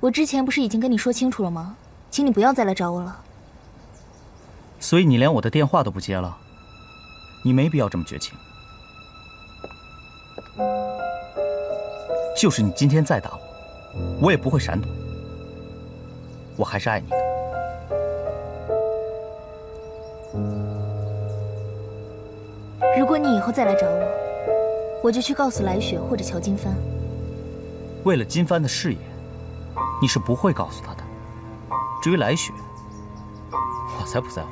我之前不是已经跟你说清楚了吗？请你不要再来找我了。所以你连我的电话都不接了？你没必要这么绝情。就是你今天再打我，我也不会闪躲。我还是爱你的。如果你以后再来找我，我就去告诉来雪或者乔金帆。为了金帆的事业，你是不会告诉他的。至于来雪，我才不在乎。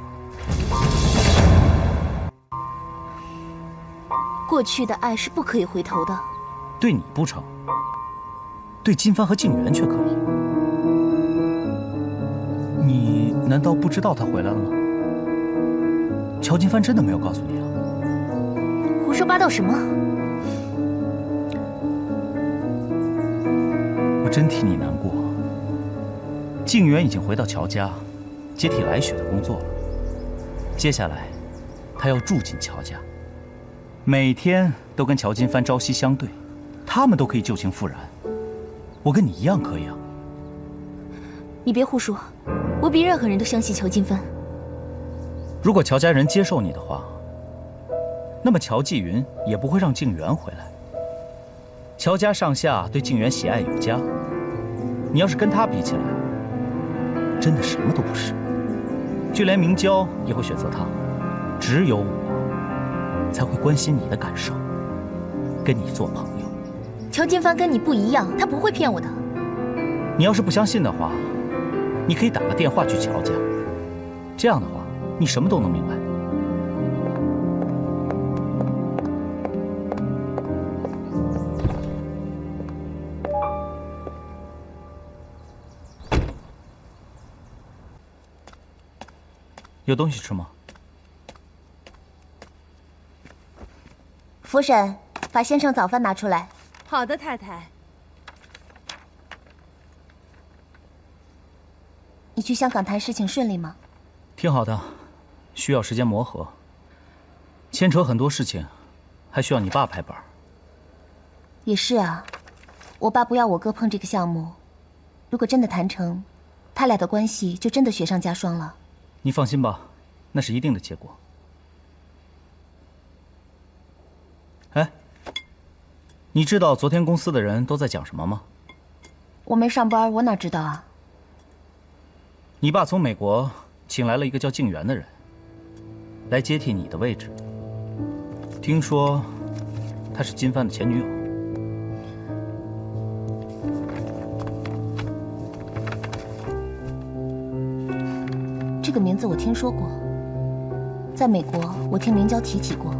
过去的爱是不可以回头的。对你不成，对金帆和静媛却可以。你难道不知道他回来了吗？乔金帆真的没有告诉你啊？胡说八道什么？我真替你难过。静媛已经回到乔家，接替来雪的工作了。接下来，她要住进乔家，每天都跟乔金帆朝夕相对，他们都可以旧情复燃，我跟你一样可以啊。你别胡说，我比任何人都相信乔金帆。如果乔家人接受你的话，那么乔继云也不会让静媛回来。乔家上下对静媛喜爱有加，你要是跟他比起来，真的什么都不是。就连明娇也会选择他，只有我才会关心你的感受，跟你做朋友。乔金帆跟你不一样，他不会骗我的。你要是不相信的话，你可以打个电话去乔家，这样的话，你什么都能明白。有东西吃吗？福婶，把先生早饭拿出来。好的，太太。你去香港谈事情顺利吗？挺好的，需要时间磨合，牵扯很多事情，还需要你爸拍板。也是啊，我爸不要我哥碰这个项目，如果真的谈成，他俩的关系就真的雪上加霜了。你放心吧，那是一定的结果。哎，你知道昨天公司的人都在讲什么吗？我没上班，我哪知道啊？你爸从美国请来了一个叫静媛的人，来接替你的位置。听说她是金帆的前女友。这个名字我听说过，在美国我听明娇提起过，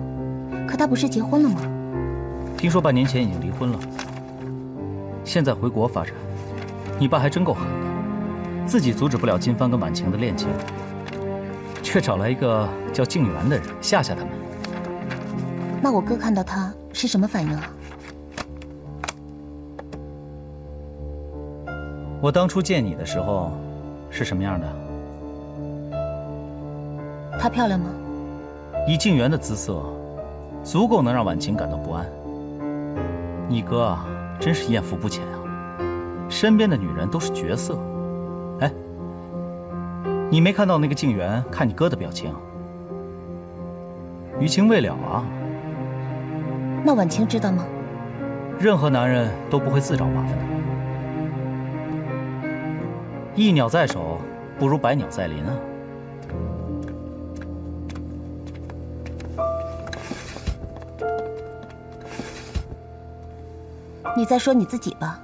可她不是结婚了吗？听说半年前已经离婚了，现在回国发展。你爸还真够狠的，自己阻止不了金帆跟婉晴的恋情，却找来一个叫静媛的人吓吓他们。那我哥看到他是什么反应啊？我当初见你的时候是什么样的？她漂亮吗？以静媛的姿色，足够能让婉晴感到不安。你哥啊，真是艳福不浅啊，身边的女人都是绝色。哎，你没看到那个静媛看你哥的表情？余情未了啊。那婉晴知道吗？任何男人都不会自找麻烦的。一鸟在手，不如百鸟在林啊。你再说你自己吧。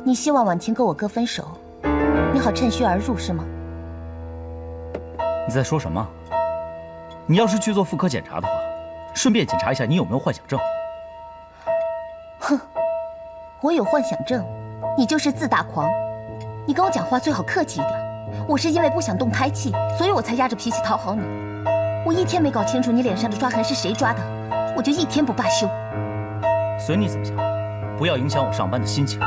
你希望婉晴跟我哥分手，你好趁虚而入是吗？你在说什么？你要是去做妇科检查的话，顺便检查一下你有没有幻想症。哼，我有幻想症，你就是自大狂。你跟我讲话最好客气一点。我是因为不想动胎气，所以我才压着脾气讨好你。我一天没搞清楚你脸上的抓痕是谁抓的，我就一天不罢休。随你怎么想，不要影响我上班的心情。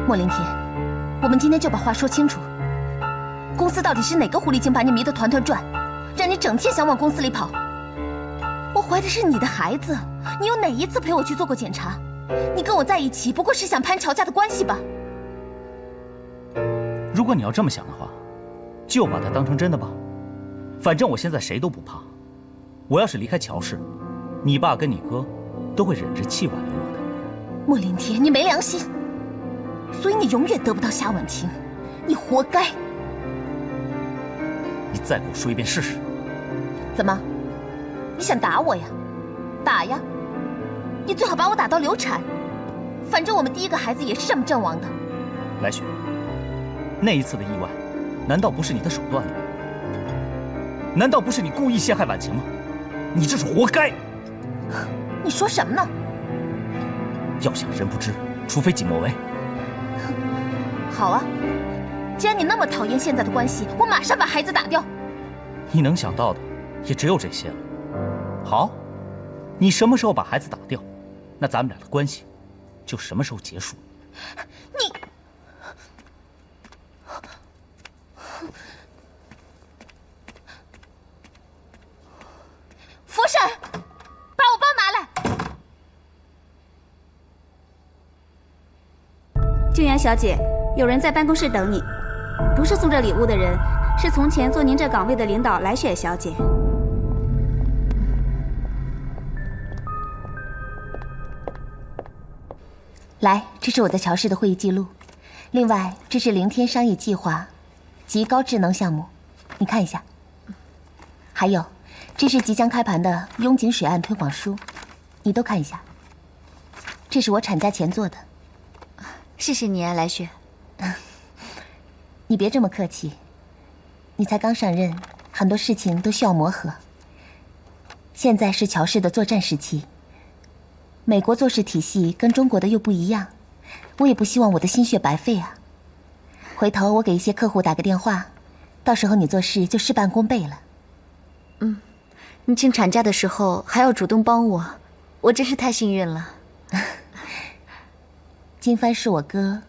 莫林天，我们今天就把话说清楚。公司到底是哪个狐狸精把你迷得团团转，让你整天想往公司里跑？我怀的是你的孩子，你有哪一次陪我去做过检查？你跟我在一起不过是想攀乔家的关系吧？如果你要这么想的话，就把它当成真的吧。反正我现在谁都不怕。我要是离开乔氏，你爸跟你哥都会忍着气挽留我的。莫林天，你没良心，所以你永远得不到夏婉晴，你活该。你再给我说一遍试试。怎么？你想打我呀？打呀！你最好把我打到流产。反正我们第一个孩子也是这么阵亡的。来雪，那一次的意外，难道不是你的手段吗？难道不是你故意陷害婉晴吗？你这是活该！你说什么呢？要想人不知，除非己莫为。好啊，既然你那么讨厌现在的关系，我马上把孩子打掉。你能想到的也只有这些了。好，你什么时候把孩子打掉，那咱们俩的关系就什么时候结束。你，福婶，把我包拿来。静媛小姐，有人在办公室等你。不是送这礼物的人，是从前做您这岗位的领导来雪小姐。来，这是我在乔氏的会议记录。另外，这是凌天商业计划及高智能项目，你看一下。还有，这是即将开盘的雍景水岸推广书，你都看一下。这是我产假前做的。谢谢你啊，来雪。你别这么客气，你才刚上任，很多事情都需要磨合。现在是乔氏的作战时期，美国做事体系跟中国的又不一样，我也不希望我的心血白费啊。回头我给一些客户打个电话，到时候你做事就事半功倍了。你请产假的时候还要主动帮我，我真是太幸运了。金帆是我哥，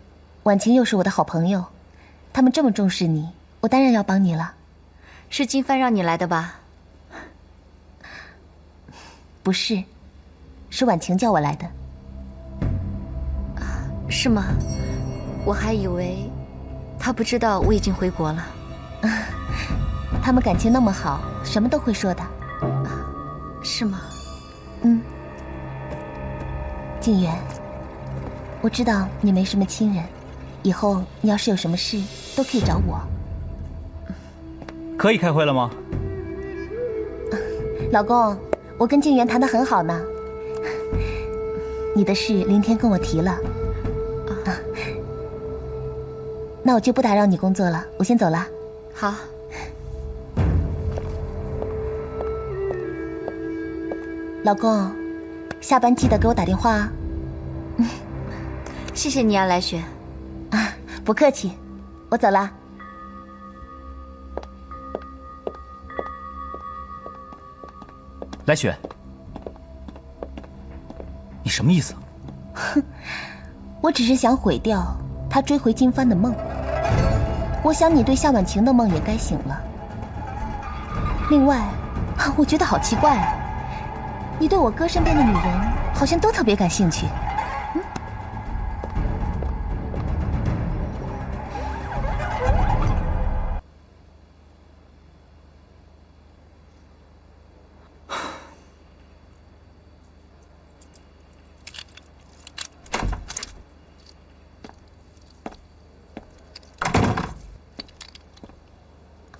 婉晴又是我的好朋友，他们这么重视你，我当然要帮你了。是金帆让你来的吧？不是，是婉晴叫我来的。是吗？我还以为他不知道我已经回国了。他们感情那么好，什么都会说的。是吗？静媛，我知道你没什么亲人，以后你要是有什么事都可以找我。可以开会了吗？老公，我跟静媛谈得很好呢。你的事凌天跟我提了。那我就不打扰你工作了，我先走了。好。老公，下班记得给我打电话啊。谢谢你啊，来雪。不客气，我走了。来雪，你什么意思？我只是想毁掉他追回金帆的梦。我想你对夏婉晴的梦也该醒了。另外，我觉得好奇怪啊，你对我哥身边的女人好像都特别感兴趣。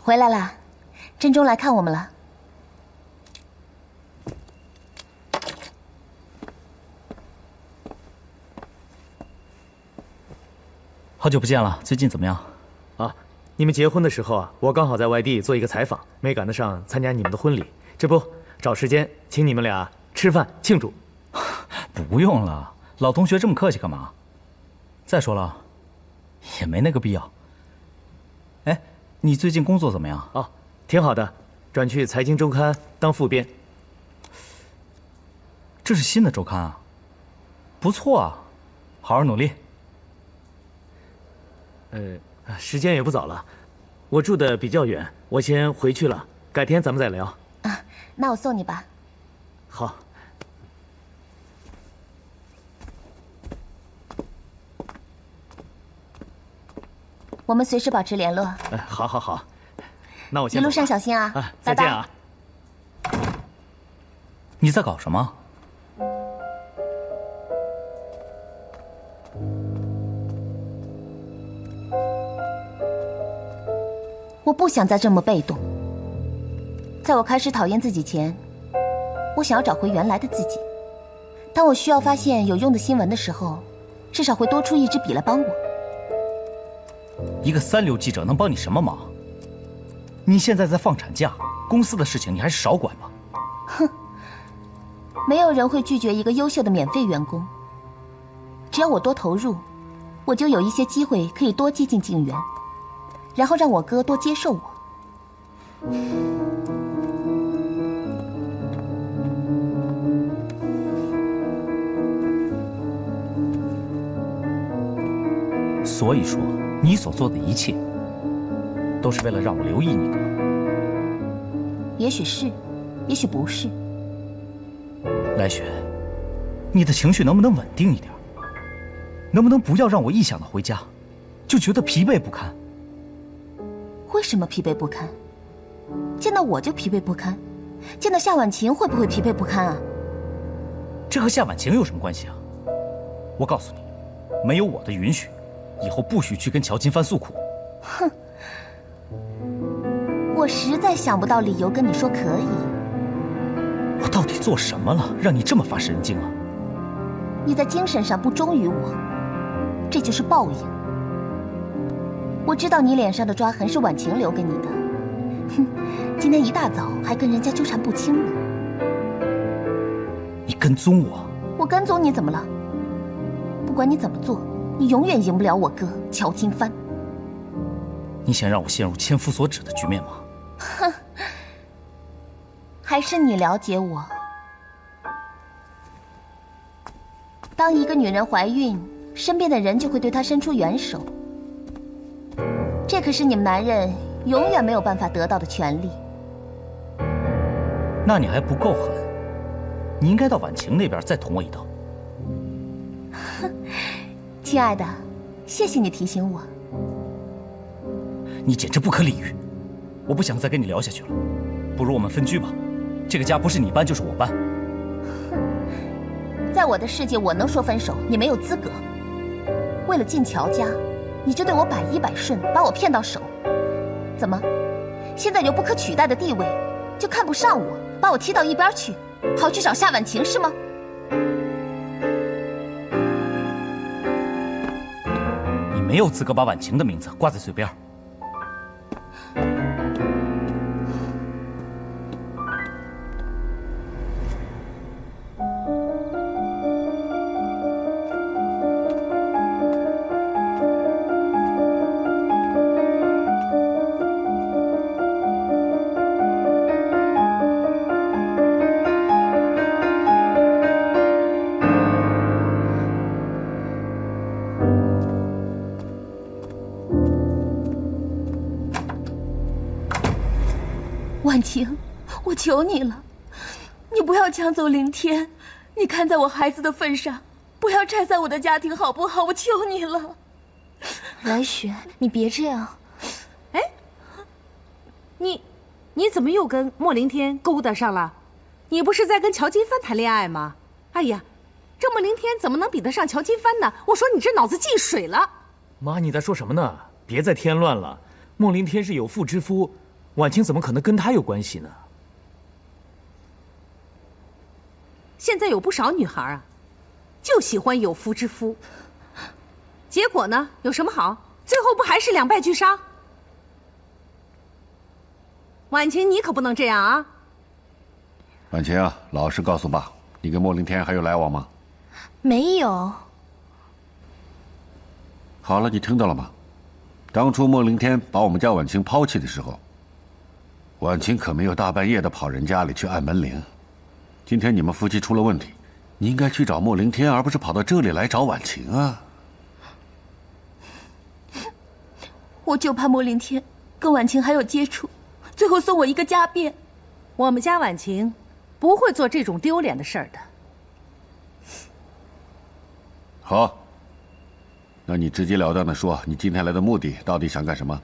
回来啦，振中来看我们了。好久不见了，最近怎么样？啊，你们结婚的时候啊，我刚好在外地做一个采访，没赶得上参加你们的婚礼。这不，找时间请你们俩吃饭庆祝。不用了，老同学这么客气干嘛？再说了，也没那个必要。哎，你最近工作怎么样？啊，挺好的，转去财经周刊当副编。这是新的周刊啊，不错啊，好好努力。时间也不早了，我住的比较远，我先回去了，改天咱们再聊。啊，那我送你吧。好。我们随时保持联络。好好好，那我先一路上小心啊！再见啊！你在搞什么？我不想再这么被动。在我开始讨厌自己前，我想要找回原来的自己。当我需要发现有用的新闻的时候，至少会多出一支笔来帮我。一个三流记者能帮你什么忙？你现在在放产假，公司的事情你还是少管吧。哼，没有人会拒绝一个优秀的免费员工。只要我多投入，我就有一些机会可以多接近静园，然后让我哥多接受我。所以说，你所做的一切，都是为了让我留意你哥。也许是，也许不是。来雪，你的情绪能不能稳定一点？能不能不要让我一想到回家，就觉得疲惫不堪？为什么疲惫不堪？见到我就疲惫不堪，见到夏婉晴会不会疲惫不堪啊？这和夏婉晴有什么关系啊？我告诉你，没有我的允许，以后不许去跟乔金帆诉苦。哼，我实在想不到理由跟你说可以。我到底做什么了，让你这么发神经啊？你在精神上不忠于我，这就是报应。我知道你脸上的抓痕是婉晴留给你的，哼，今天一大早还跟人家纠缠不清呢。你跟踪我？我跟踪你怎么了？不管你怎么做，你永远赢不了我哥乔金帆。你想让我陷入千夫所指的局面吗？哼，还是你了解我。当一个女人怀孕，身边的人就会对她伸出援手，这可是你们男人永远没有办法得到的权利。那你还不够狠，你应该到婉晴那边再捅我一刀。亲爱的，谢谢你提醒我。你简直不可理喻，我不想再跟你聊下去了，不如我们分居吧。这个家不是你搬就是我搬。在我的世界，我能说分手，你没有资格。为了进乔家，你就对我百依百顺，把我骗到手。怎么，现在有不可取代的地位，就看不上我，把我踢到一边去，好去找夏婉晴是吗？你没有资格把婉晴的名字挂在嘴边。婉晴，我求你了，你不要抢走凌天，你看在我孩子的份上，不要拆散我的家庭好不好？我求你了。来雪，你别这样。哎，你怎么又跟莫凌天勾搭上了？你不是在跟乔金帆谈恋爱吗？哎呀，这莫凌天怎么能比得上乔金帆呢？我说你这脑子进水了。妈，你在说什么呢？别再添乱了。莫凌天是有妇之夫，婉晴怎么可能跟他有关系呢？现在有不少女孩啊，就喜欢有夫之夫。结果呢，有什么好？最后不还是两败俱伤？婉晴，你可不能这样啊！婉晴啊，老实告诉爸，你跟莫凌天还有来往吗？没有。好了，你听到了吗？当初莫凌天把我们家婉晴抛弃的时候，婉晴可没有大半夜的跑人家里去按门铃。今天你们夫妻出了问题，你应该去找莫凌天，而不是跑到这里来找婉晴啊。我就怕莫凌天跟婉晴还有接触，最后送我一个家变。我们家婉晴不会做这种丢脸的事儿的。好，那你直截了当的说，你今天来的目的到底想干什么？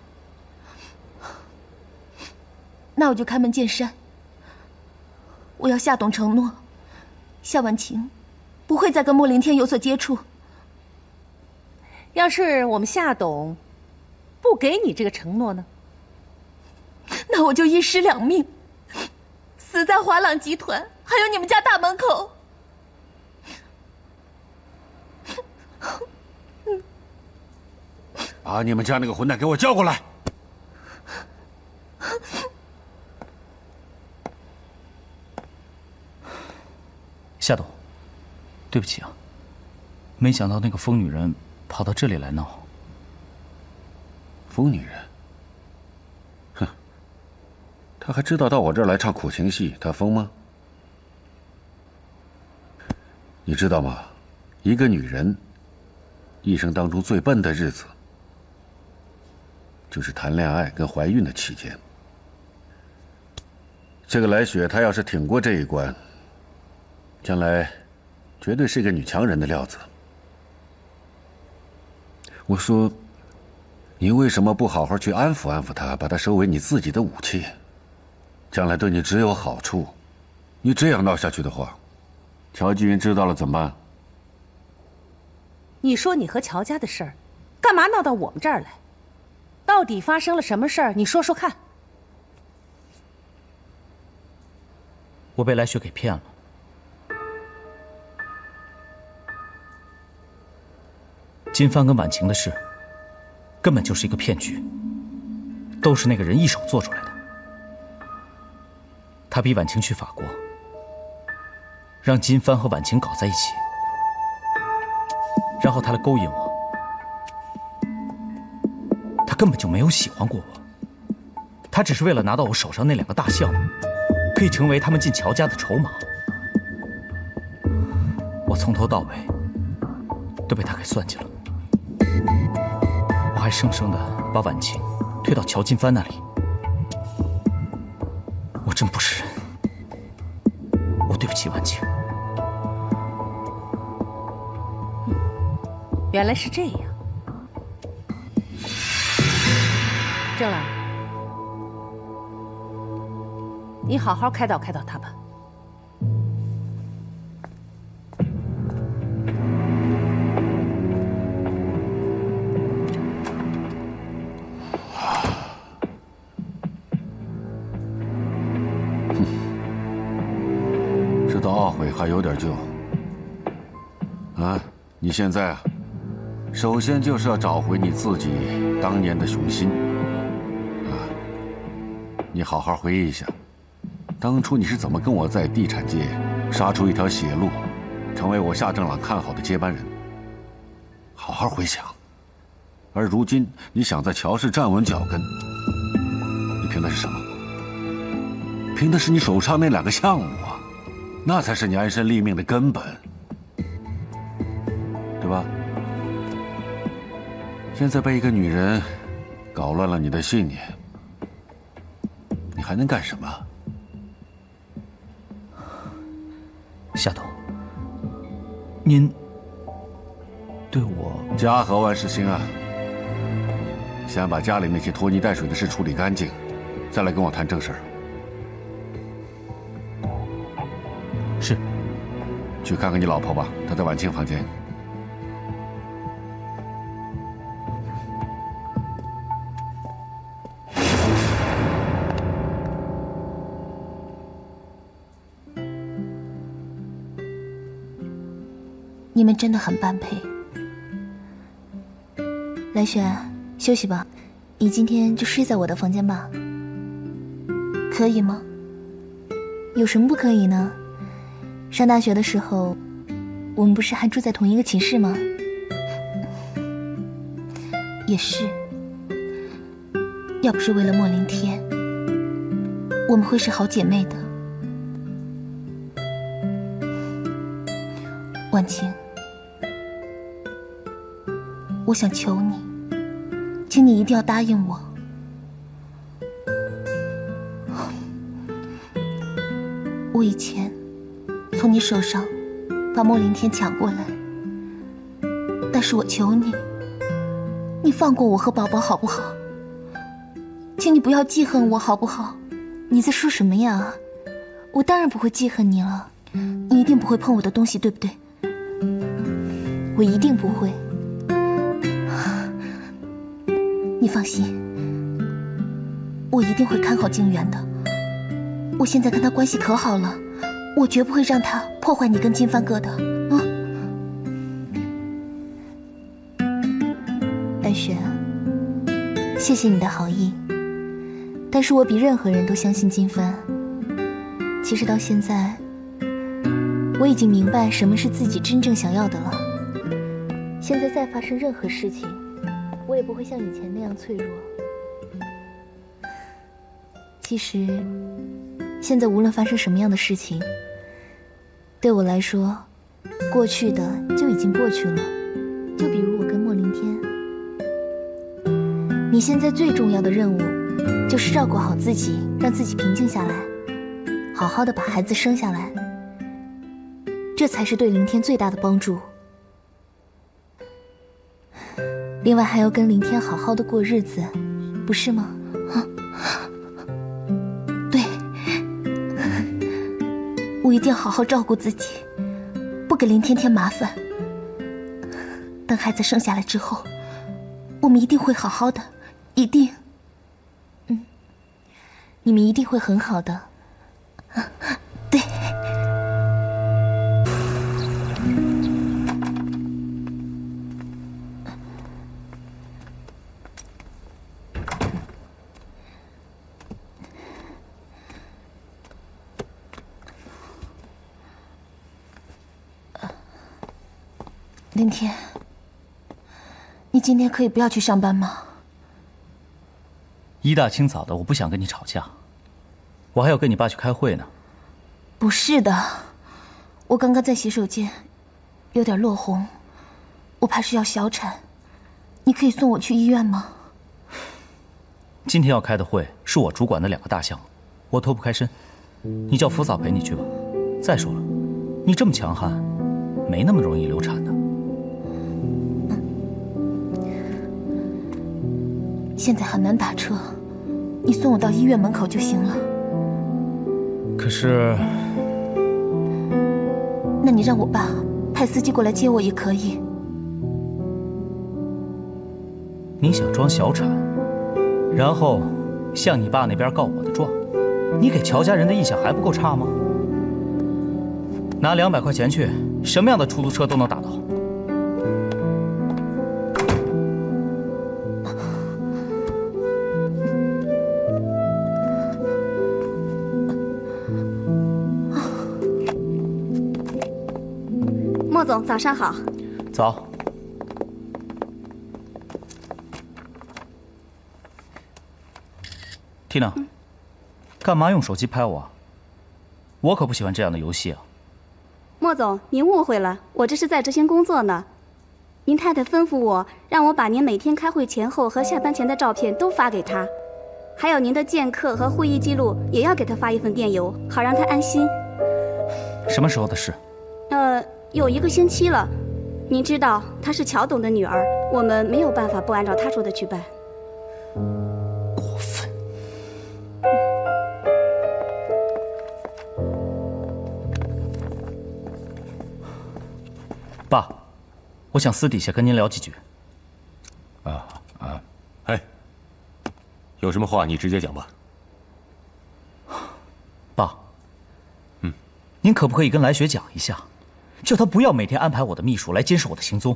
那我就开门见山。我要夏董承诺，夏婉晴不会再跟莫凌天有所接触。要是我们夏董不给你这个承诺呢？那我就一尸两命，死在华朗集团，还有你们家大门口。把你们家那个混蛋给我叫过来！夏董，对不起啊，没想到那个疯女人跑到这里来闹。疯女人？哼，她还知道到我这儿来唱苦情戏，她疯吗？你知道吗？一个女人一生当中最笨的日子，就是谈恋爱跟怀孕的期间。这个来雪，她要是挺过这一关，将来绝对是个女强人的料子。我说，你为什么不好好去安抚安抚她，把她收为你自己的武器？将来对你只有好处。你这样闹下去的话，乔继云知道了怎么办？你说你和乔家的事儿，干嘛闹到我们这儿来？到底发生了什么事儿？你说说看。我被来雪给骗了。金帆跟婉晴的事，根本就是一个骗局，都是那个人一手做出来的。他逼婉晴去法国，让金帆和婉晴搞在一起，然后他来勾引我。他根本就没有喜欢过我，他只是为了拿到我手上那2个大项目，可以成为他们进乔家的筹码。我从头到尾都被他给算计了。我还生生的把婉晴推到乔金帆那里，我真不是人，我对不起婉晴。原来是这样，郑儿，你好好开导开导他吧。知道懊悔还有点救啊！你现在啊，首先就是要找回你自己当年的雄心啊！你好好回忆一下，当初你是怎么跟我在地产界杀出一条血路，成为我夏正朗看好的接班人？好好回想。而如今你想在乔氏站稳脚跟，你凭的是什么？凭的是你手上那2个项目啊！那才是你安身立命的根本，对吧？现在被一个女人搞乱了你的信念，你还能干什么？夏董，您对我……家和万事兴啊！先把家里那些拖泥带水的事处理干净，再来跟我谈正事儿。是。去看看你老婆吧，她在婉清房间。你们真的很般配。来雪，休息吧，你今天就睡在我的房间吧。可以吗？有什么不可以呢？上大学的时候，我们不是还住在同一个寝室吗？也是。要不是为了莫凌天，我们会是好姐妹的。婉晴，我想求你，请你一定要答应我。我以前从你手上把莫凌天抢过来，但是我求你，你放过我和宝宝好不好？请你不要记恨我好不好？你在说什么呀？我当然不会记恨你了。你一定不会碰我的东西，对不对？我一定不会。你放心，我一定会看好静远的。我现在跟他关系可好了，我绝不会让他破坏你跟金帆哥的。白雪，谢谢你的好意，但是我比任何人都相信金帆。其实到现在，我已经明白什么是自己真正想要的了。现在再发生任何事情，我也不会像以前那样脆弱。其实，现在无论发生什么样的事情，对我来说，过去的就已经过去了。就比如我跟莫凌天，你现在最重要的任务，就是照顾好自己，让自己平静下来，好好的把孩子生下来，这才是对凌天最大的帮助。另外还要跟凌天好好的过日子，不是吗？对，我一定要好好照顾自己，不给凌天添麻烦。等孩子生下来之后，我们一定会好好的，一定。你们一定会很好的。对。凌天，你今天可以不要去上班吗？一大清早的，我不想跟你吵架，我还要跟你爸去开会呢。不是的，我刚刚在洗手间，有点落红，我怕是要小产，你可以送我去医院吗？今天要开的会是我主管的2个大项目，我脱不开身，你叫福嫂陪你去吧。再说了，你这么强悍，没那么容易流产的。现在很难打车，你送我到医院门口就行了。可是，那你让我爸派司机过来接我也可以。你想装小产，然后向你爸那边告我的状，你给乔家人的印象还不够差吗？拿200块钱去，什么样的出租车都能打到。莫总，早上好。早。Tina，干嘛用手机拍我？我可不喜欢这样的游戏啊。莫总，您误会了，我这是在执行工作呢。您太太吩咐我，让我把您每天开会前后和下班前的照片都发给她，还有您的剑客和会议记录也要给她发一份电邮，好让她安心。什么时候的事？有1个星期了。您知道她是乔董的女儿，我们没有办法不按照她说的去办。过分。爸，我想私底下跟您聊几句。哎，有什么话你直接讲吧。爸，您可不可以跟来雪讲一下，叫他不要每天安排我的秘书来监视我的行踪？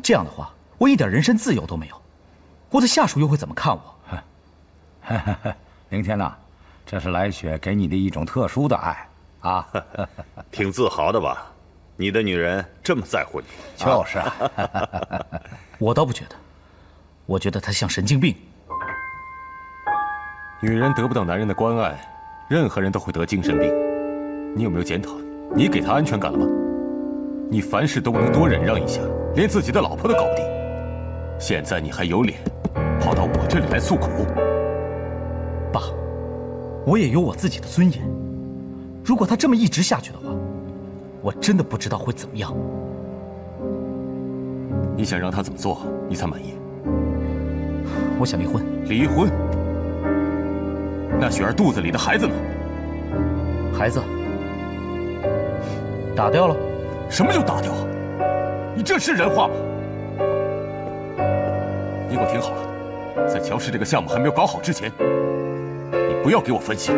这样的话，我一点人身自由都没有，我的下属又会怎么看我？凌天呐，这是来雪给你的一种特殊的爱啊，挺自豪的吧？你的女人这么在乎你，就是啊。我倒不觉得，我觉得她像神经病。女人得不到男人的关爱，任何人都会得精神病。你有没有检讨？你给她安全感了吗？你凡事都不能多忍让一下，连自己的老婆都搞不定。现在你还有脸跑到我这里来诉苦？爸，我也有我自己的尊严。如果她这么一直下去的话，我真的不知道会怎么样。你想让她怎么做，你才满意？我想离婚。离婚？那雪儿肚子里的孩子呢？孩子打掉了。什么就打掉？你这是人话吗？你给我听好了，在乔氏这个项目还没有搞好之前，你不要给我分心。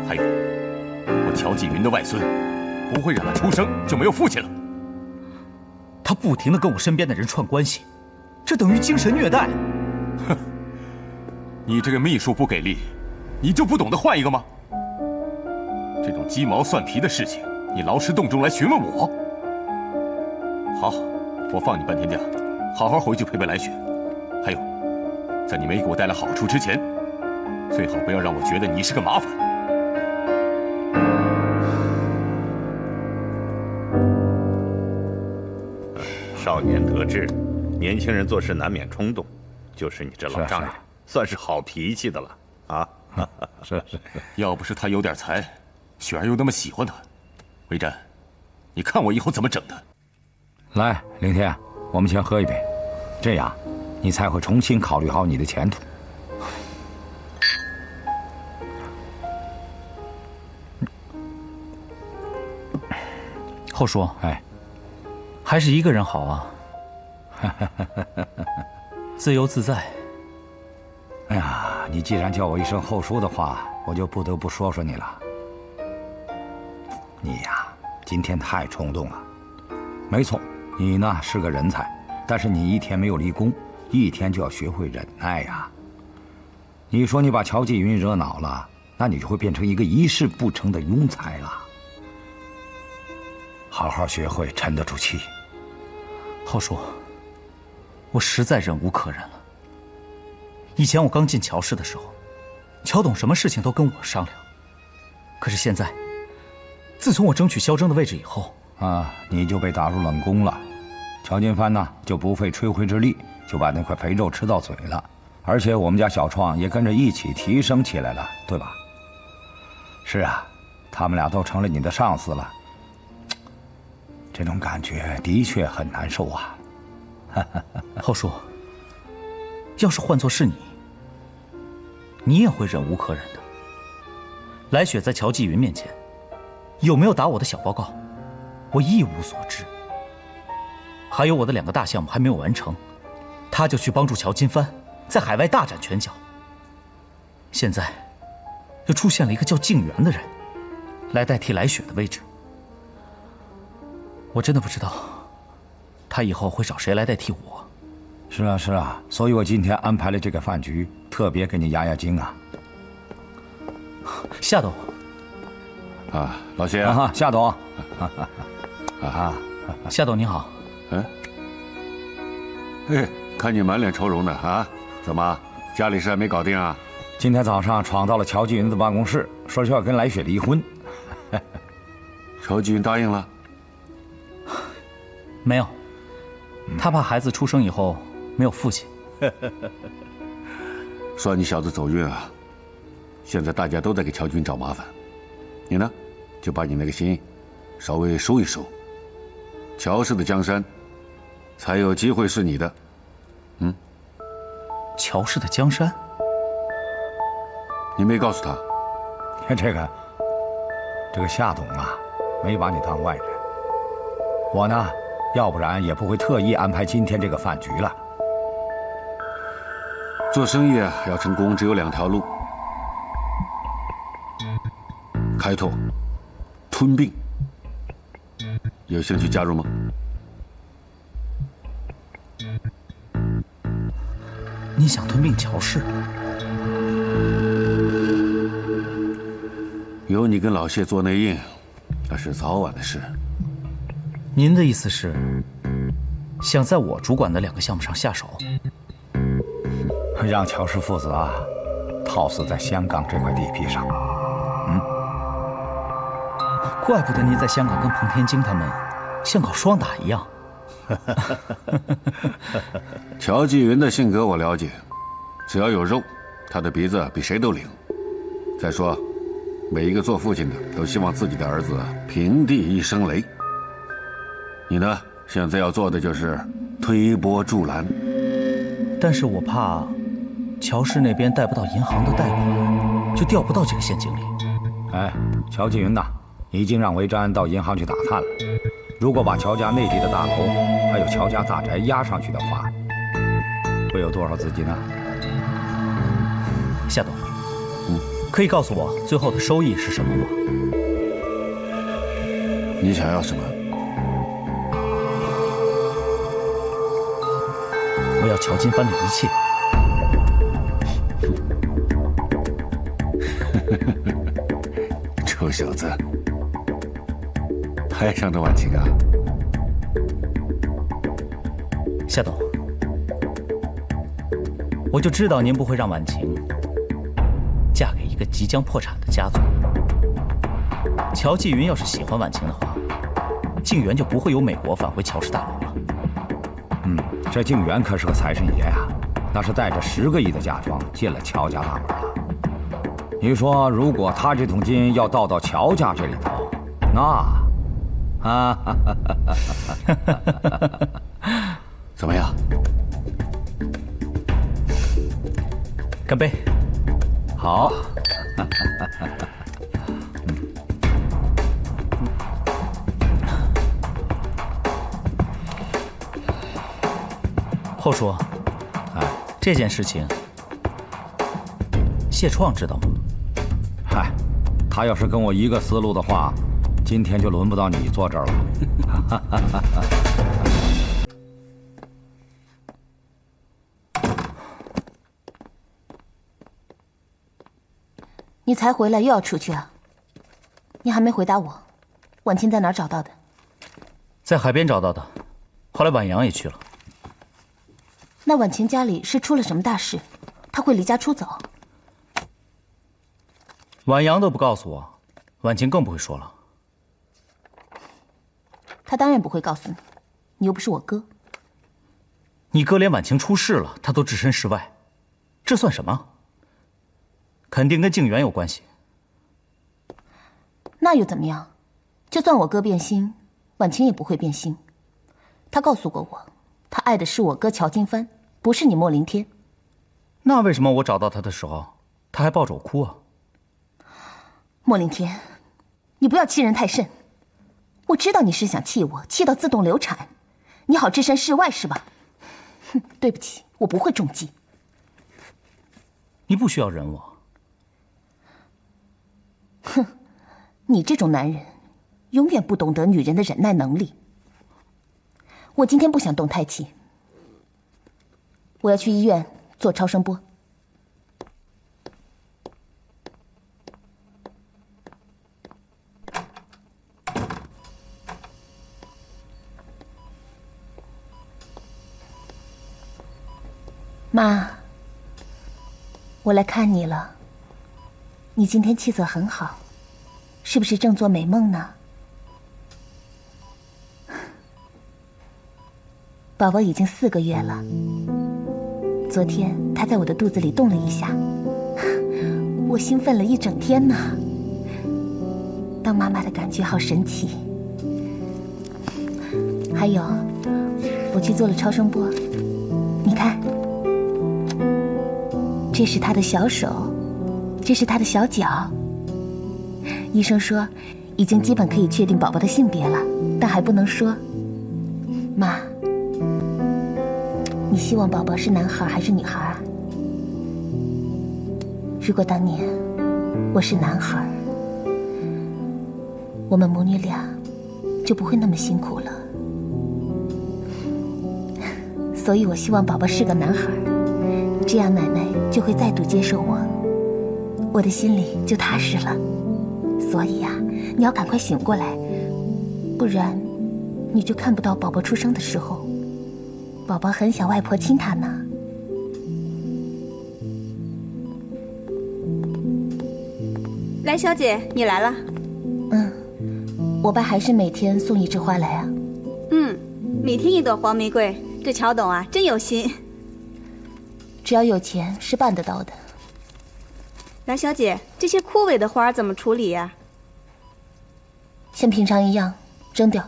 还有，我乔继云的外孙，不会让他出生就没有父亲了。他不停地跟我身边的人串关系，这等于精神虐待。哼，你这个秘书不给力，你就不懂得换一个吗？这种鸡毛蒜皮的事情，你劳师动众来询问我？好，我放你半天假，好好回去陪陪来雪。还有，在你没给我带来好处之前，最好不要让我觉得你是个麻烦。少年得志，年轻人做事难免冲动，就是你这老丈人，算是好脾气的了啊。是，要不是他有点才，雪儿又那么喜欢他，魏战，你看我以后怎么整的？来，凌天，我们先喝一杯，这样你才会重新考虑好你的前途。后叔，哎，还是一个人好啊，自由自在。哎呀，你既然叫我一声后叔的话，我就不得不说说你了。你呀，今天太冲动了。没错，你呢是个人才，但是你一天没有立功，一天就要学会忍耐呀。你说你把乔继云惹恼了，那你就会变成一个一事不成的庸才了。好好学会沉得住气。后叔，我实在忍无可忍了。以前我刚进乔氏的时候，乔董什么事情都跟我商量。可是现在，自从我争取萧征的位置以后，你就被打入冷宫了。乔金帆呢，就不费吹灰之力就把那块肥肉吃到嘴了，而且我们家小创也跟着一起提升起来了，对吧？是啊，他们俩都成了你的上司了，这种感觉的确很难受啊。后叔，要是换作是你也会忍无可忍的。来雪在乔继云面前有没有打我的小报告，我一无所知。还有我的2个大项目还没有完成，他就去帮助乔金帆在海外大展拳脚。现在又出现了一个叫静源的人来代替来雪的位置，我真的不知道他以后会找谁来代替我。是啊，所以我今天安排了这个饭局，特别给你压压惊啊。夏董，老谢夏董，夏董你好。看你满脸愁容的啊，怎么家里事还没搞定啊？今天早上闯到了乔继云的办公室，说是要跟来雪离婚。乔继云答应了？没有，他怕孩子出生以后没有父亲。算你小子走运啊！现在大家都在给乔军找麻烦，你呢，就把你那个心稍微收一收，乔氏的江山才有机会是你的。乔氏的江山？你没告诉他？这个夏董啊，没把你当外人。我呢，要不然也不会特意安排今天这个饭局了。做生意要成功，只有2条路：开拓、吞并。有兴趣加入吗？你想吞并乔氏？有你跟老谢做内应，那是早晚的事。您的意思是，想在我主管的2个项目上下手，让乔氏父子啊套死在香港这块地皮上？怪不得您在香港跟彭天京他们像搞双打一样。乔继云的性格我了解，只要有肉，他的鼻子比谁都灵。再说，每一个做父亲的都希望自己的儿子平地一声雷。你呢，现在要做的就是推波助澜。但是我怕乔氏那边贷不到银行的贷款，就调不到这个县经理。哎，乔继云呐，已经让韦占到银行去打探了。如果把乔家内地的大楼还有乔家大宅押上去的话，会有多少资金呢？夏董，可以告诉我最后的收益是什么吗？你想要什么？我要乔金帆的一切。臭小子，还想着婉晴啊？夏董，我就知道您不会让婉晴嫁给一个即将破产的家族。乔继云要是喜欢婉晴的话，静园就不会由美国返回乔氏大楼了。这静园可是个财神爷呀，那是带着10个亿的嫁妆进了乔家大门了。你说，如果他这桶金要倒到乔家这里头，那，怎么样？干杯！好。后叔，这件事情，谢创知道吗？嗨，他要是跟我一个思路的话，今天就轮不到你坐这儿了。你才回来又要出去啊？你还没回答我，婉清在哪儿找到的？在海边找到的，后来婉阳也去了。那婉晴家里是出了什么大事？她会离家出走？婉阳都不告诉我，婉晴更不会说了。她当然不会告诉你，你又不是我哥。你哥连婉晴出事了，他都置身事外，这算什么？肯定跟静园有关系。那又怎么样？就算我哥变心，婉晴也不会变心。他告诉过我，他爱的是我哥乔金帆，不是你莫凌天。那为什么我找到他的时候，他还抱着我哭啊？莫凌天，你不要欺人太甚。我知道你是想气我，气到自动流产，你好置身事外是吧？哼，对不起，我不会中计。你不需要忍我。哼，你这种男人，永远不懂得女人的忍耐能力。我今天不想动胎气，我要去医院做超声波。妈，我来看你了。你今天气色很好，是不是正做美梦呢？宝宝已经4个月了，昨天他在我的肚子里动了一下，我兴奋了一整天呢。当妈妈的感觉好神奇。还有，我去做了超声波，你看，这是他的小手，这是他的小脚。医生说，已经基本可以确定宝宝的性别了，但还不能说。妈，你希望宝宝是男孩还是女孩啊？如果当年我是男孩，我们母女俩就不会那么辛苦了。所以我希望宝宝是个男孩，这样奶奶就会再度接受我，我的心里就踏实了。所以呀，你要赶快醒过来，不然你就看不到宝宝出生的时候，宝宝很想外婆亲他呢。来，小姐，你来了。我爸还是每天送一枝花来啊。每天一朵黄玫瑰，这乔董啊真有心。只要有钱是办得到的。来，小姐，这些枯萎的花怎么处理呀？像平常一样扔掉。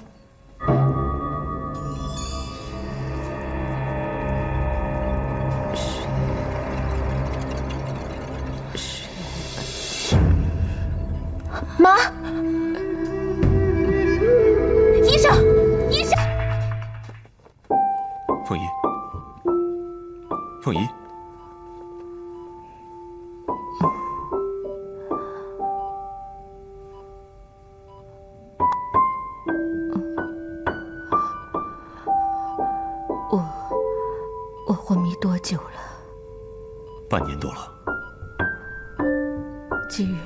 凤仪，凤仪，我昏迷多久了？半年多了。季云，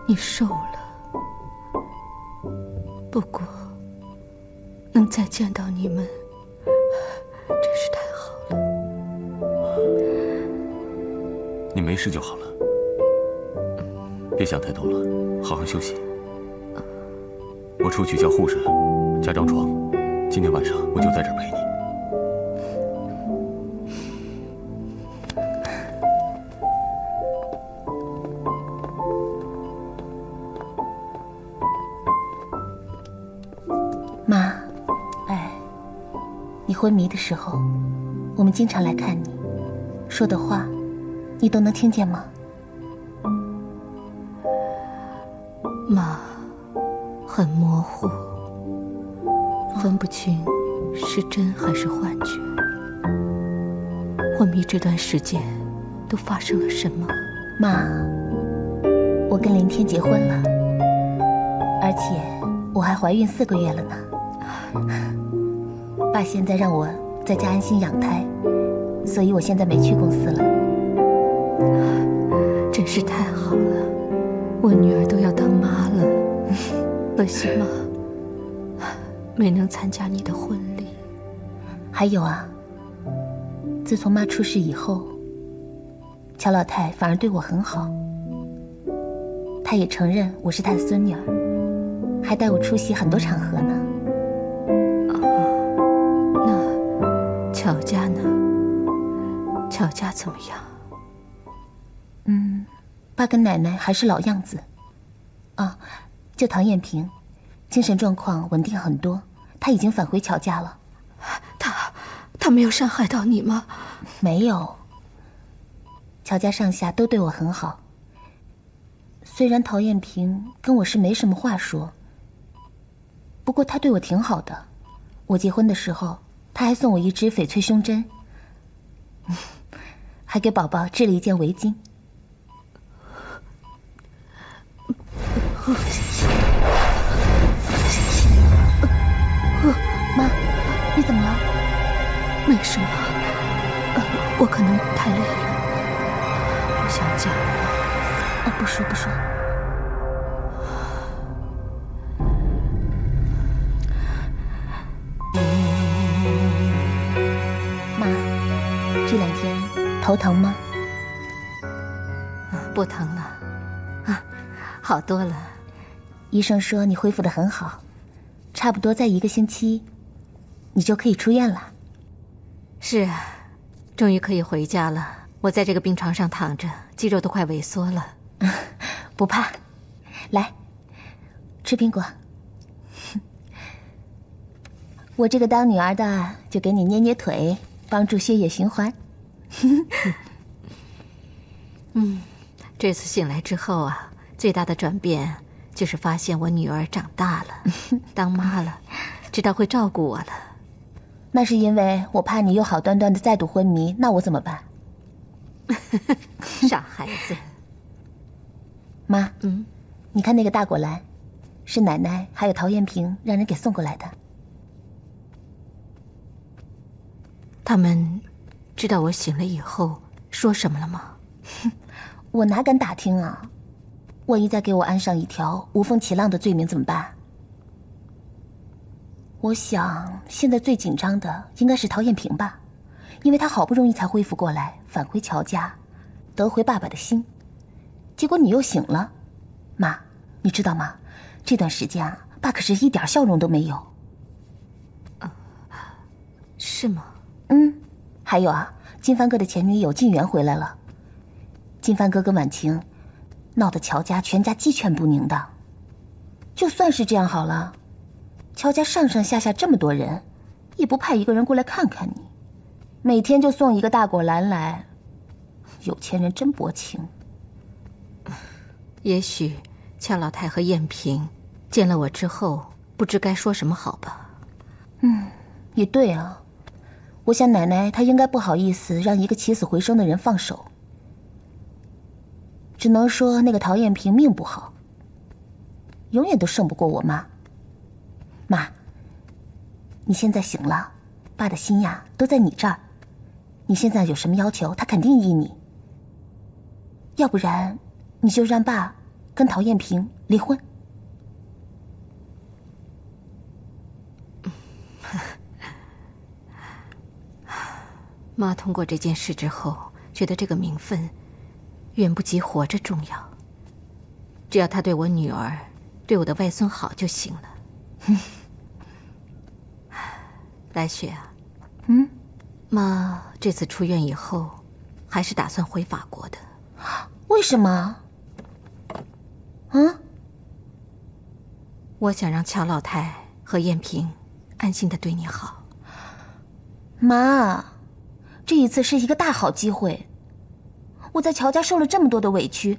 你瘦了，不过能再见到你们，真是太好了。你没事就好了，别想太多了，好好休息。我出去叫护士加张床，今天晚上我就在这儿陪你。妈，哎，你昏迷的时候，我们经常来看你，说的话，你都能听见吗？妈，很模糊，分不清是真还是幻觉。昏迷这段时间都发生了什么？妈，我跟林天结婚了，而且我还怀孕4个月了呢。爸现在让我在家安心养胎，所以我现在没去公司了。真是太好了，我女儿都要当妈了，可惜嘛，没能参加你的婚礼。还有啊，自从妈出事以后，乔老太反而对我很好，她也承认我是她的孙女儿，还带我出席很多场合呢。乔家呢？乔家怎么样？爸跟奶奶还是老样子。啊，就唐艳萍，精神状况稳定很多，她已经返回乔家了。她没有伤害到你吗？没有。乔家上下都对我很好。虽然陶艳萍跟我是没什么话说，不过她对我挺好的。我结婚的时候，她还送我一支翡翠胸针，还给宝宝织了一件围巾。妈，你怎么了？没什么，我可能太累了，不想讲话。不说不说。妈，这2天头疼吗？不疼了，好多了。医生说你恢复得很好，差不多再1个星期，你就可以出院了。是啊，终于可以回家了。我在这个病床上躺着，肌肉都快萎缩了。不怕，来，吃苹果。我这个当女儿的就给你捏捏腿，帮助血液循环。这次醒来之后啊，最大的转变就是发现我女儿长大了，当妈了，知道会照顾我了。那是因为我怕你又好端端的再度昏迷，那我怎么办？傻孩子。妈，你看那个大果篮，是奶奶还有陶艳萍让人给送过来的。他们知道我醒了以后说什么了吗？我哪敢打听啊！万一再给我安上一条无风起浪的罪名怎么办？我想现在最紧张的应该是陶艳萍吧，因为她好不容易才恢复过来，返回乔家，得回爸爸的心。结果你又醒了，妈，你知道吗？这段时间啊，爸可是一点笑容都没有。是吗？还有啊，金帆哥的前女友静媛回来了。金帆哥跟婉晴闹得乔家全家鸡犬不宁的。就算是这样好了，乔家上上下下这么多人，也不派一个人过来看看你，每天就送一个大果篮来，有钱人真薄情。也许乔老太和艳萍见了我之后，不知该说什么好吧。也对啊，我想奶奶她应该不好意思让一个起死回生的人放手，只能说那个陶艳萍命不好，永远都胜不过我妈。妈，你现在醒了，爸的心呀都在你这儿，你现在有什么要求，他肯定依你。要不然，你就让爸跟陶艳萍离婚。妈通过这件事之后，觉得这个名分远不及活着重要。只要她对我女儿、对我的外孙好就行了。来雪啊，妈这次出院以后，还是打算回法国的。为什么？我想让乔老太和艳萍安心的对你好。妈，这一次是一个大好机会。我在乔家受了这么多的委屈，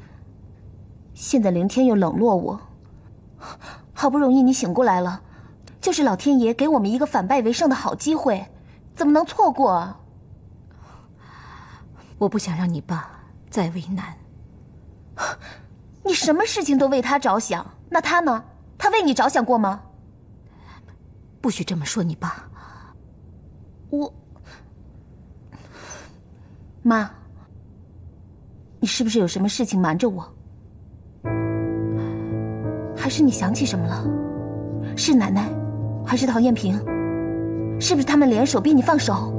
现在凌天又冷落我，好不容易你醒过来了，就是老天爷给我们一个反败为胜的好机会，怎么能错过啊？我不想让你爸再为难。你什么事情都为他着想，那他呢？他为你着想过吗？不许这么说你爸。妈，你是不是有什么事情瞒着我？还是你想起什么了？是奶奶，还是陶艳萍？是不是他们联手逼你放手？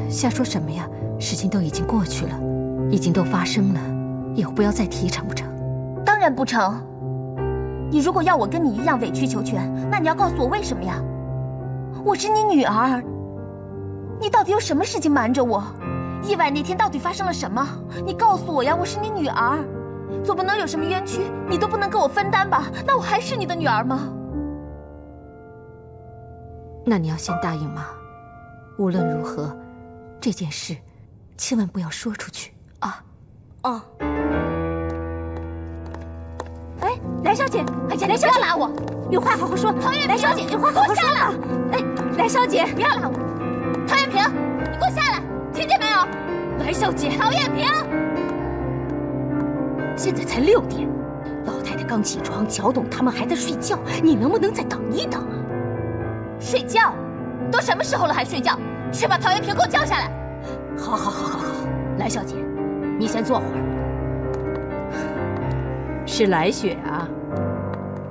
瞎说什么呀？事情都已经过去了，已经都发生了，以后不要再提，成不成？当然不成。你如果要我跟你一样委曲求全，那你要告诉我为什么呀？我是你女儿，你到底有什么事情瞒着我？意外那天到底发生了什么？你告诉我呀！我是你女儿，总不能有什么冤屈你都不能给我分担吧？那我还是你的女儿吗？那你要先答应妈，无论如何，这件事千万不要说出去啊！哎，来小姐，哎呀，来小姐，不要拉我，有话好好说。陶艳萍，来小姐，有话好好说嘛。哎，来小姐，不要拉我。陶艳萍，你给我下来，听见没有？来小姐，陶艳萍，现在才6点，老太太刚起床，乔董他们还在睡觉，你能不能再等一等啊？睡觉？都什么时候了还睡觉？去把陶艳萍给我叫下来。好，来小姐，你先坐会儿。是来雪啊？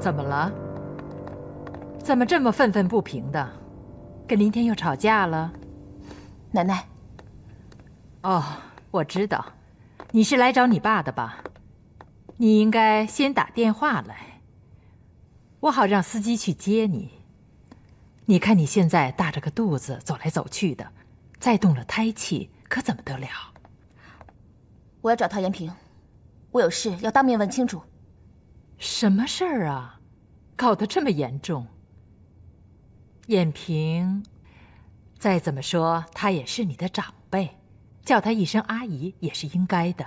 怎么了？怎么这么愤愤不平的？跟林天又吵架了？奶奶。哦，我知道，你是来找你爸的吧？你应该先打电话来，我好让司机去接你。你看你现在大着个肚子走来走去的，再动了胎气，可怎么得了？我要找陶艳萍，我有事要当面问清楚。什么事儿啊？搞得这么严重？艳萍，再怎么说她也是你的长辈，叫她一声阿姨也是应该的。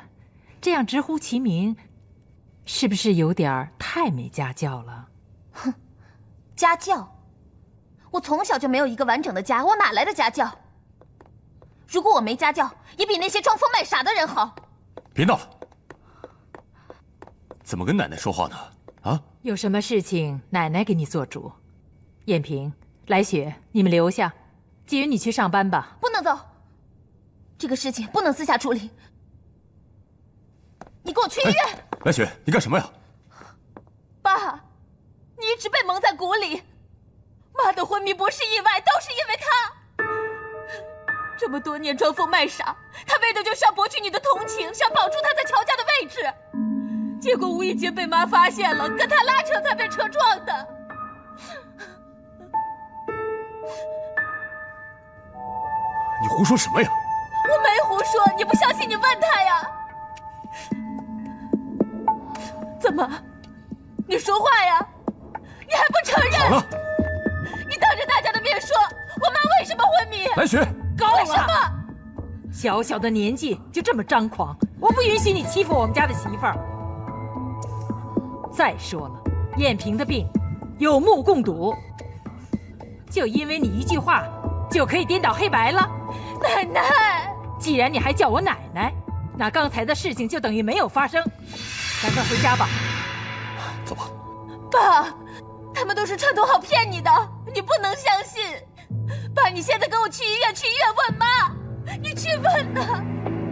这样直呼其名，是不是有点太没家教了？哼，家教？我从小就没有一个完整的家，我哪来的家教？如果我没家教，也比那些装疯卖傻的人好。别闹了，怎么跟奶奶说话呢？啊？有什么事情奶奶给你做主。艳萍、来雪，你们留下，季云你去上班吧。不能走，这个事情不能私下处理。你给我去医院！来雪，你干什么呀？爸，你一直被蒙在鼓里，妈的昏迷不是意外，都是因为他。这么多年装疯卖傻，他为的就是要博取你的同情，想保住他在乔家的位置。结果无意间被妈发现了，跟他拉扯才被车撞的。你胡说什么呀？我没胡说，你不相信你问他呀。怎么？你说话呀？你还不承认？好了，你当着大家的面说我妈为什么昏迷？来雪，够了！为什么？小小的年纪就这么张狂，我不允许你欺负我们家的媳妇儿。再说了，艳萍的病有目共睹，就因为你一句话，就可以颠倒黑白了？奶奶，既然你还叫我奶奶，那刚才的事情就等于没有发生。赶快回家吧。走吧。爸，他们都是串通好骗你的，你不能相信。爸，你现在跟我去医院问妈，你去问呐。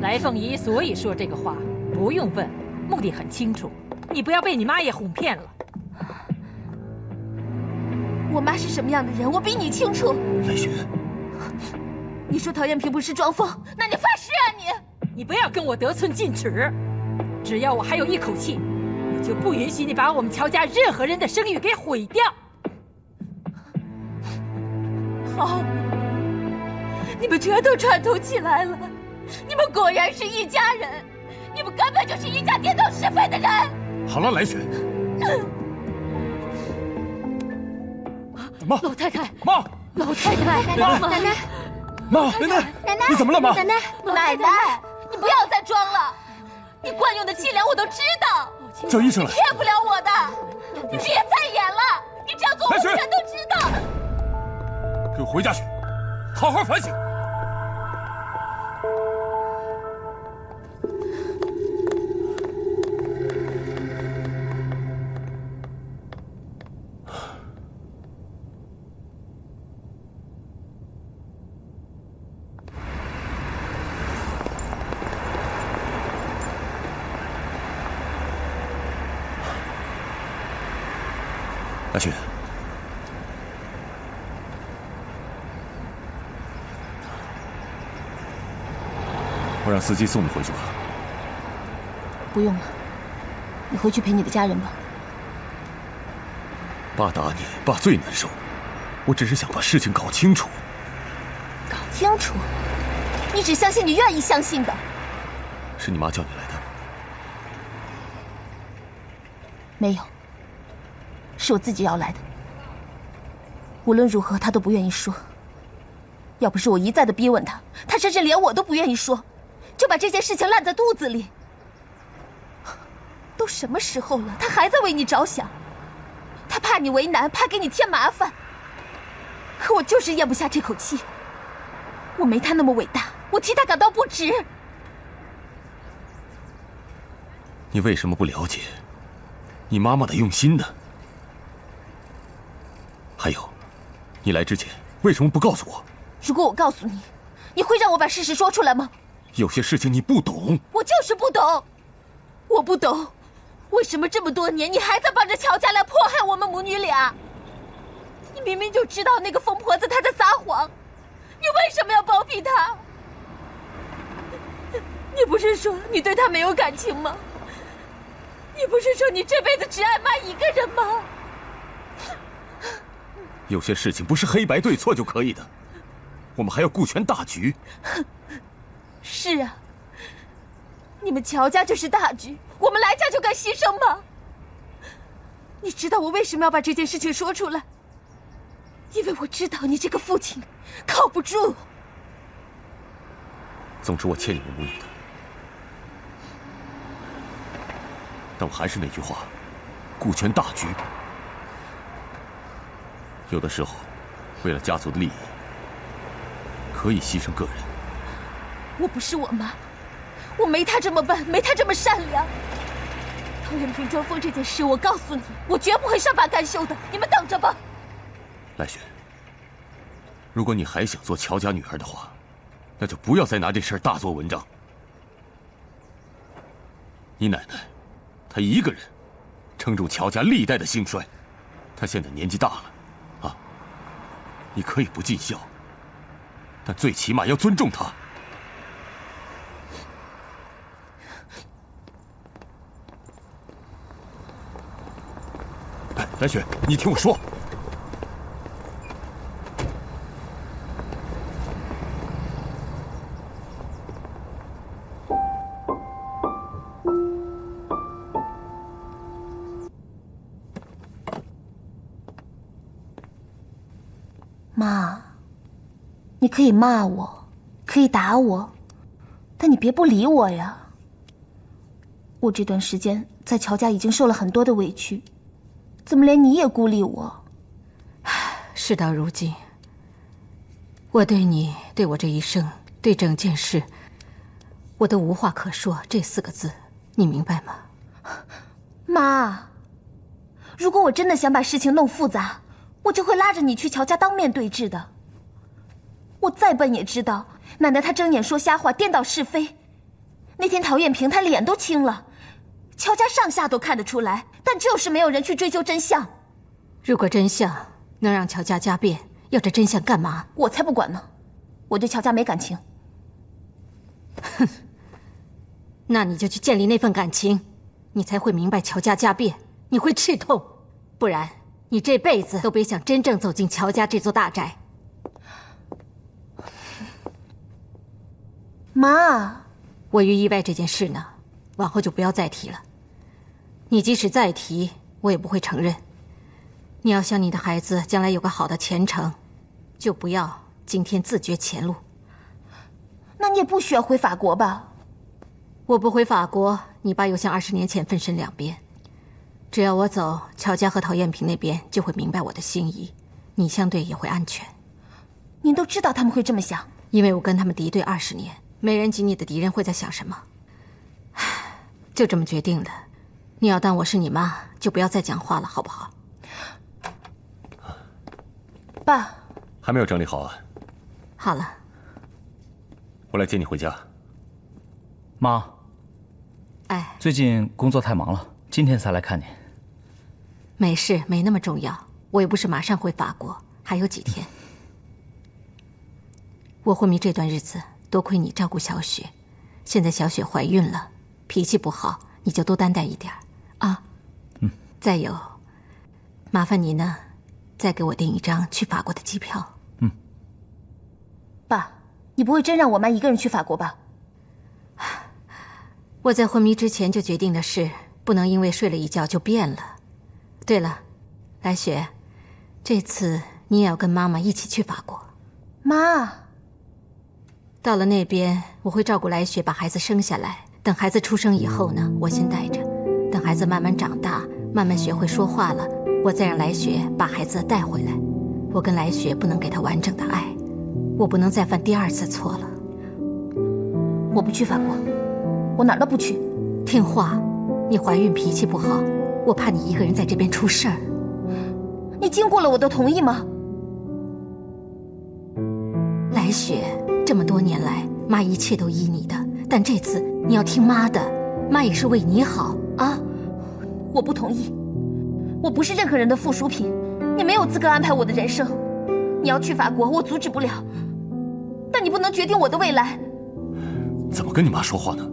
来凤仪所以说这个话，不用问，目的很清楚，你不要被你妈也哄骗了。我妈是什么样的人，我比你清楚。来雪，你说陶艳萍不是装疯，那你发誓啊你！你不要跟我得寸进尺，只要我还有一口气，我就不允许你把我们乔家任何人的声誉给毁掉。好，你们全都串通起来了，你们果然是一家人，你们根本就是一家颠倒是非的人。好了，来雪。妈，老太太，妈，老太太，妈，奶奶，妈，奶奶，你怎么了，妈？奶奶，你不要再装了，你惯用的伎俩我都知道。叫医生来。你骗不了我的，你别再演了，你这样做我们全都知道。给我回家去，好好反省。阿雪，我让司机送你回去吧。不用了，你回去陪你的家人吧。爸打你，爸最难受。我只是想把事情搞清楚。搞清楚？你只相信你愿意相信的。是你妈叫你来的？没有，是我自己要来的。无论如何，他都不愿意说。要不是我一再的逼问他，他甚至连我都不愿意说，就把这件事情烂在肚子里。都什么时候了，他还在为你着想。他怕你为难，怕给你添麻烦。可我就是咽不下这口气。我没他那么伟大，我替他感到不值。你为什么不了解你妈妈的用心呢？还有，你来之前为什么不告诉我？如果我告诉你，你会让我把事实说出来吗？有些事情你不懂。我就是不懂，我不懂，为什么这么多年你还在帮着乔家来迫害我们母女俩？你明明就知道那个疯婆子她在撒谎，你为什么要包庇她？你不是说你对她没有感情吗？你不是说你这辈子只爱妈一个人吗？有些事情不是黑白对错就可以的，我们还要顾全大局。是啊，你们乔家就是大局，我们来家就该牺牲吗？你知道我为什么要把这件事情说出来？因为我知道你这个父亲靠不住。总之，我欠你们母女的。但我还是那句话，顾全大局。有的时候，为了家族的利益，可以牺牲个人。我不是我妈，我没她这么笨，没她这么善良。陶艳萍装疯这件事，我告诉你，我绝不会善罢甘休的，你们等着吧。来雪，如果你还想做乔家女儿的话，那就不要再拿这事儿大做文章。你奶奶，她一个人撑住乔家历代的兴衰，她现在年纪大了，啊，你可以不尽孝，但最起码要尊重她。哎，来雪，你听我说。妈，你可以骂我，可以打我，但你别不理我呀。我这段时间在乔家已经受了很多的委屈，怎么连你也孤立我？事到如今，我对你，对我这一生，对整件事，我都无话可说。这4个字，你明白吗？妈，如果我真的想把事情弄复杂，我就会拉着你去乔家当面对质的。我再笨也知道，奶奶她睁眼说瞎话，颠倒是非。那天陶艳萍她脸都青了，乔家上下都看得出来，但就是没有人去追究真相。如果真相能让乔家家变，要这真相干嘛？我才不管呢，我对乔家没感情。哼，那你就去建立那份感情，你才会明白乔家家变，你会吃痛，不然你这辈子都别想真正走进乔家这座大宅。妈，我遇意外这件事呢，往后就不要再提了。你即使再提，我也不会承认。你要想你的孩子将来有个好的前程，就不要今天自绝前路。那你也不需要回法国吧？我不回法国，你爸又像20年前分身两边。只要我走，乔家和陶艳萍那边就会明白我的心意，你相对也会安全。您都知道他们会这么想，因为我跟他们敌对20年，没人及你的敌人会在想什么。就这么决定了，你要当我是你妈，就不要再讲话了，好不好？爸，还没有整理好啊？好了，我来接你回家。妈，哎，最近工作太忙了，今天才来看您。没事，没那么重要。我又不是马上回法国，还有几天。我昏迷这段日子，多亏你照顾小雪。现在小雪怀孕了，脾气不好，你就多担待一点啊。再有，麻烦你呢，再给我订一张去法国的机票。爸，你不会真让我妈一个人去法国吧？我在昏迷之前就决定的事，不能因为睡了一觉就变了。对了，来雪，这次你也要跟妈妈一起去法国。妈，到了那边，我会照顾来雪把孩子生下来。等孩子出生以后呢，我先带着。等孩子慢慢长大，慢慢学会说话了，我再让来雪把孩子带回来。我跟来雪不能给她完整的爱，我不能再犯第2次错了。我不去法国，我哪儿都不去。听话，你怀孕脾气不好，我怕你一个人在这边出事儿。你经过了我的同意吗？来雪，这么多年来，妈一切都依你的，但这次你要听妈的，妈也是为你好啊。我不同意，我不是任何人的附属品，你没有资格安排我的人生。你要去法国，我阻止不了，但你不能决定我的未来。怎么跟你妈说话呢？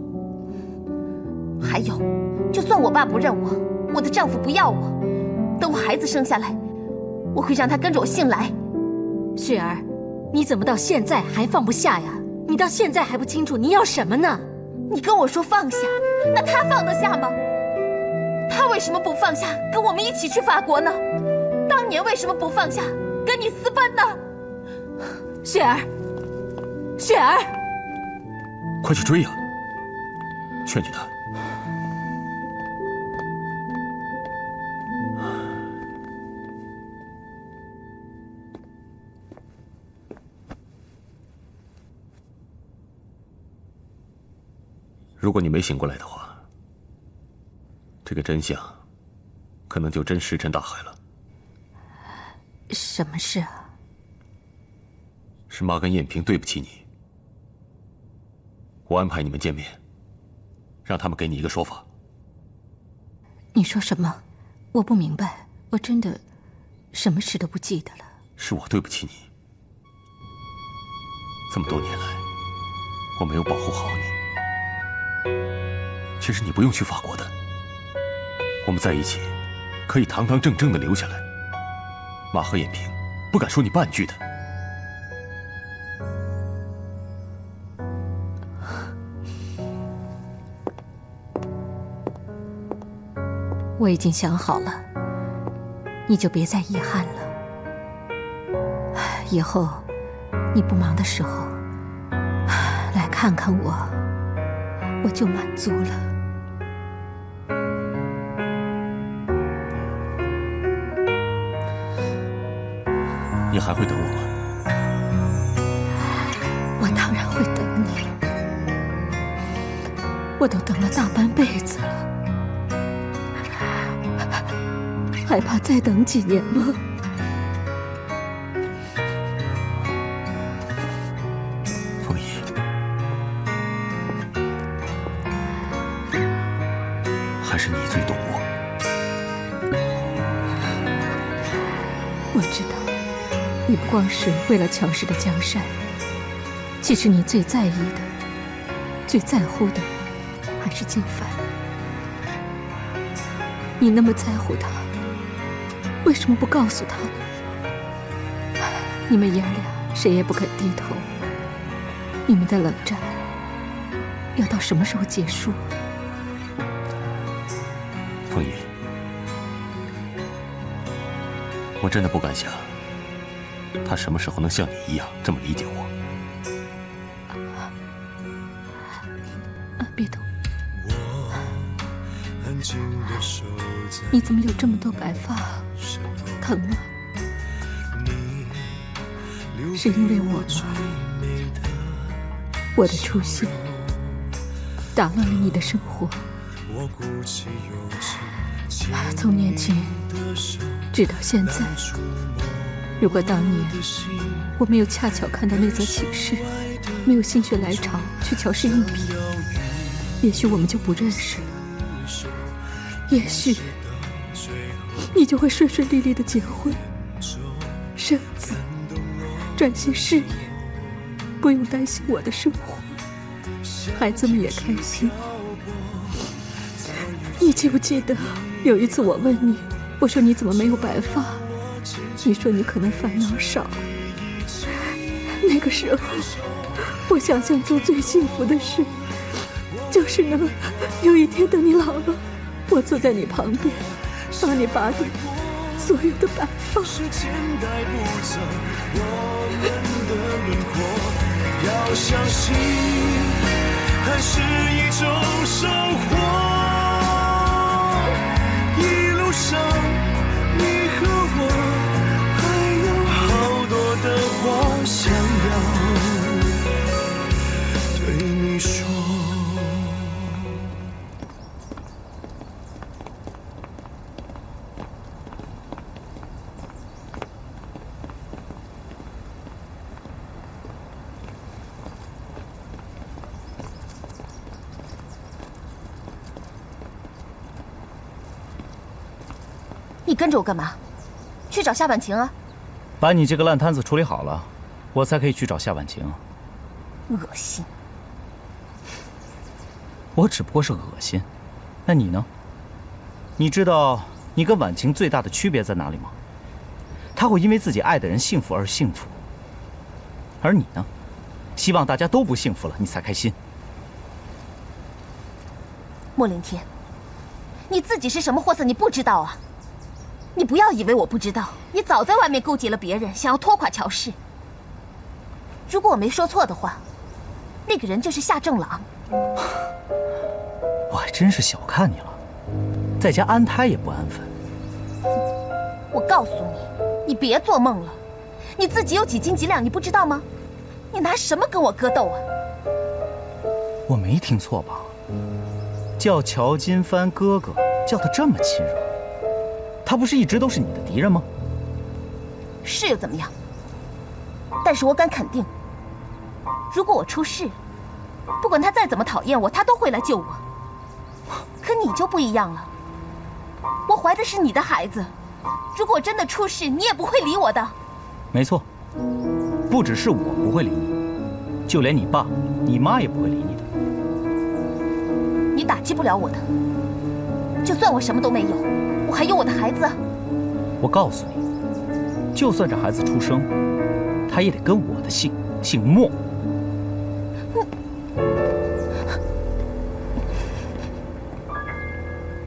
还有，就算我爸不认我，我的丈夫不要我，等我孩子生下来，我会让他跟着我姓来。雪儿，你怎么到现在还放不下呀？你到现在还不清楚你要什么呢？你跟我说放下，那他放得下吗？他为什么不放下，跟我们一起去法国呢？当年为什么不放下，跟你私奔呢？雪儿，雪儿，快去追呀！劝劝他。如果你没醒过来的话，这个真相可能就真石沉大海了。什么事啊？是妈跟艳萍对不起你，我安排你们见面，让他们给你一个说法。你说什么？我不明白，我真的什么事都不记得了。是我对不起你，这么多年来，我没有保护好你。其实你不用去法国的，我们在一起，可以堂堂正正的留下来。妈和艳萍不敢说你半句的。我已经想好了，你就别再遗憾了。以后你不忙的时候，来看看我，我就满足了。你还会等我吗？当然会等你，我都等了大半辈子了，还怕再等几年吗？凤仪，还是你最懂我。我知道，你不光是为了乔氏的江山，其实你最在意的、最在乎的，还是金帆。你那么在乎他，为什么不告诉他呢？你们爷儿俩谁也不肯低头，你们的冷战要到什么时候结束？凤仪，我真的不敢想，他什么时候能像你一样这么理解我。别动！你怎么有这么多白发？疼吗？是因为我吗？我的出现打乱了你的生活。从年轻直到现在，如果当年我没有恰巧看到那则启事，没有心血来潮去乔氏应聘，也许我们就不认识了，也许你就会顺顺利利的结婚生子，转型事业，不用担心我的生活，孩子们也开心。你记不记得有一次我问你，我说你怎么没有白发？你说你可能烦恼少。那个时候我想象中最幸福的事，就是能有一天等你老了，我坐在你旁边，帮你拔掉所有的白发。要相信，还是一种生活。一路上，你和我还有好多的话想要对你说。你跟着我干嘛？去找夏婉晴啊！把你这个烂摊子处理好了，我才可以去找夏婉晴。恶心！我只不过是恶心，那你呢？你知道你跟婉晴最大的区别在哪里吗？她会因为自己爱的人幸福而幸福，而你呢，希望大家都不幸福了，你才开心。莫凌天，你自己是什么货色，你不知道啊？你不要以为我不知道，你早在外面勾结了别人，想要拖垮乔氏。如果我没说错的话，那个人就是夏正朗。我还真是小看你了，在家安胎也不安分。我告诉你，你别做梦了，你自己有几斤几两，你不知道吗？你拿什么跟我格斗啊？我没听错吧？叫乔金帆哥哥，叫得这么亲热。他不是一直都是你的敌人吗？是又怎么样？但是我敢肯定，如果我出事，不管他再怎么讨厌我，他都会来救我。可你就不一样了，我怀的是你的孩子，如果真的出事，你也不会理我的。没错，不只是我不会理你，就连你爸、你妈也不会理你的。你打击不了我的，就算我什么都没有，我还有我的孩子。我告诉你，就算这孩子出生，他也得跟我的姓，姓莫。